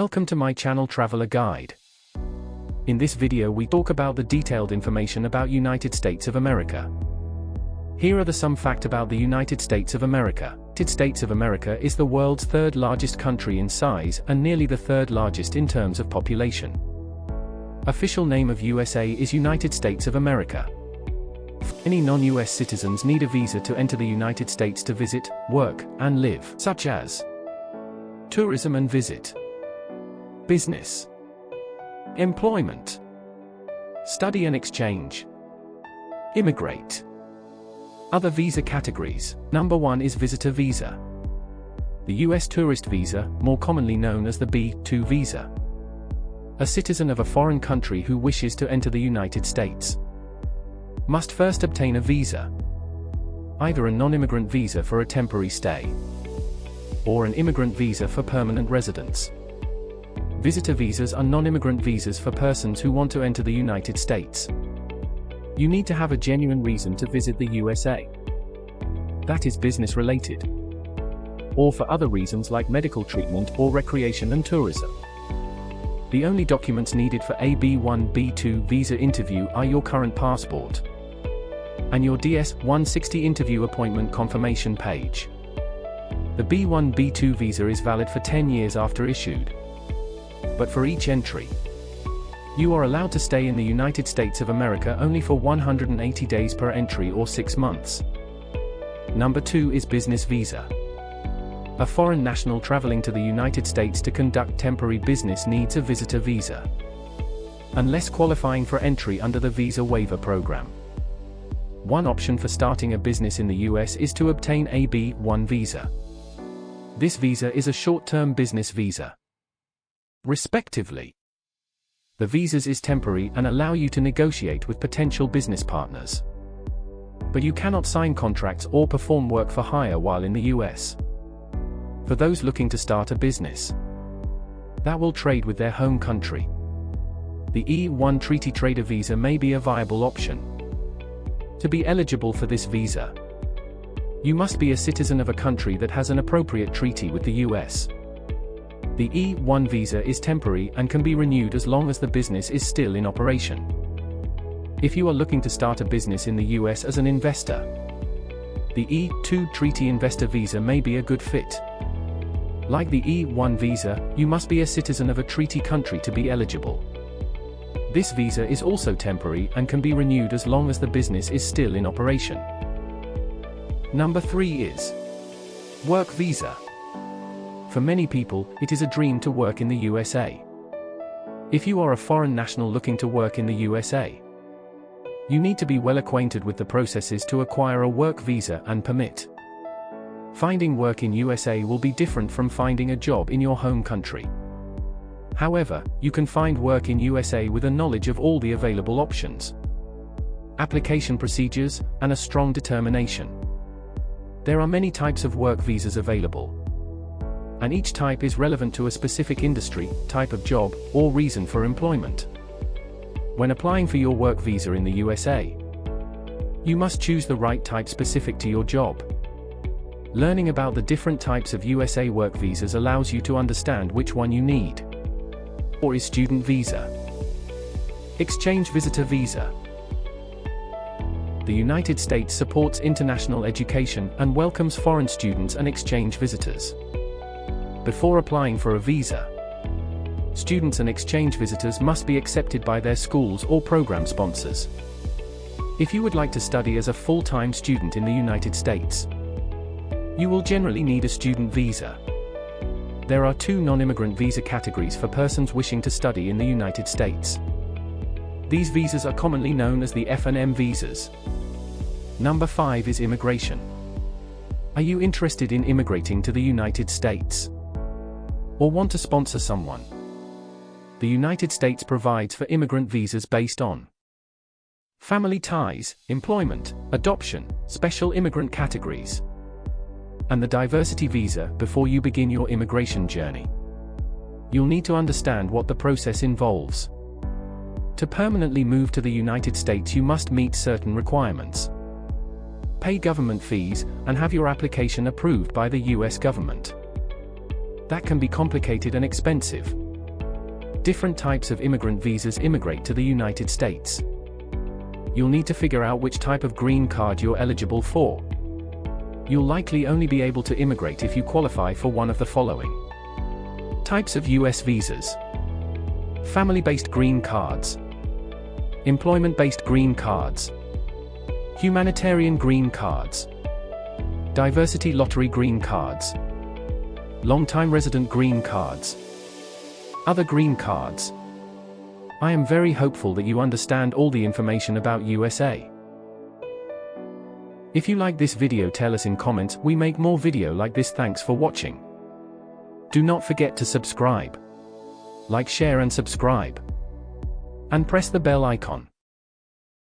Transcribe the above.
Welcome to my channel Traveler Guide. In this video we talk about the detailed information about United States of America. Here are some facts about the United States of America. United States of America is the world's third largest country in size and nearly the third largest in terms of population. Official name of USA is United States of America. Many non-US citizens need a visa to enter the United States to visit, work, and live, such as tourism and visit, business, employment, study and exchange, immigrate. Other visa categories. Number 1 is visitor visa. The U.S. tourist visa, more commonly known as the B-2 visa. A citizen of a foreign country who wishes to enter the United States must first obtain a visa, either a non-immigrant visa for a temporary stay, or an immigrant visa for permanent residence. Visitor visas are non-immigrant visas for persons who want to enter the United States. You need to have a genuine reason to visit the USA. That is business-related, or for other reasons like medical treatment or recreation and tourism. The only documents needed for a B-1, B-2 visa interview are your current passport and your DS-160 interview appointment confirmation page. The B-1, B-2 visa is valid for 10 years after issued. But for each entry, you are allowed to stay in the United States of America only for 180 days per entry or 6 months. Number 2 is business visa. A foreign national traveling to the United States to conduct temporary business needs a visitor visa, unless qualifying for entry under the Visa Waiver Program. One option for starting a business in the US is to obtain a B-1 visa. This visa is a short-term business visa, respectively. The visas is temporary and allow you to negotiate with potential business partners, but you cannot sign contracts or perform work for hire while in the US. For those looking to start a business that will trade with their home country, the E-1 Treaty Trader visa may be a viable option. To be eligible for this visa, you must be a citizen of a country that has an appropriate treaty with the US. The E-1 visa is temporary and can be renewed as long as the business is still in operation. If you are looking to start a business in the US as an investor, the E-2 Treaty Investor visa may be a good fit. Like the E-1 visa, you must be a citizen of a treaty country to be eligible. This visa is also temporary and can be renewed as long as the business is still in operation. Number 3 is work visa. For many people, it is a dream to work in the USA. If you are a foreign national looking to work in the USA, you need to be well acquainted with the processes to acquire a work visa and permit. Finding work in USA will be different from finding a job in your home country. However, you can find work in USA with a knowledge of all the available options, application procedures, and a strong determination. There are many types of work visas available, and each type is relevant to a specific industry, type of job, or reason for employment. When applying for your work visa in the USA, you must choose the right type specific to your job. Learning about the different types of USA work visas allows you to understand which one you need. Or is student visa, exchange visitor visa. The United States supports international education and welcomes foreign students and exchange visitors. Before applying for a visa, students and exchange visitors must be accepted by their schools or program sponsors. If you would like to study as a full-time student in the United States, you will generally need a student visa. There are 2 non-immigrant visa categories for persons wishing to study in the United States. These visas are commonly known as the F&M visas. Number 5 is immigration. Are you interested in immigrating to the United States, or want to sponsor someone? The United States provides for immigrant visas based on family ties, employment, adoption, special immigrant categories, and the diversity visa. Before you begin your immigration journey, you'll need to understand what the process involves. To permanently move to the United States, you must meet certain requirements, pay government fees, and have your application approved by the US government. That can be complicated and expensive. Different types of immigrant visas immigrate to the United States. You'll need to figure out which type of green card you're eligible for. You'll likely only be able to immigrate if you qualify for one of the following types of U.S. visas: family-based green cards, employment-based green cards, humanitarian green cards, diversity lottery green cards, long-time resident green cards, other green cards. I am very hopeful that you understand all the information about USA. If you like this video, tell us in comments. We make more video like this. Thanks for watching. Do not forget to subscribe. Like, share and subscribe. And press the bell icon.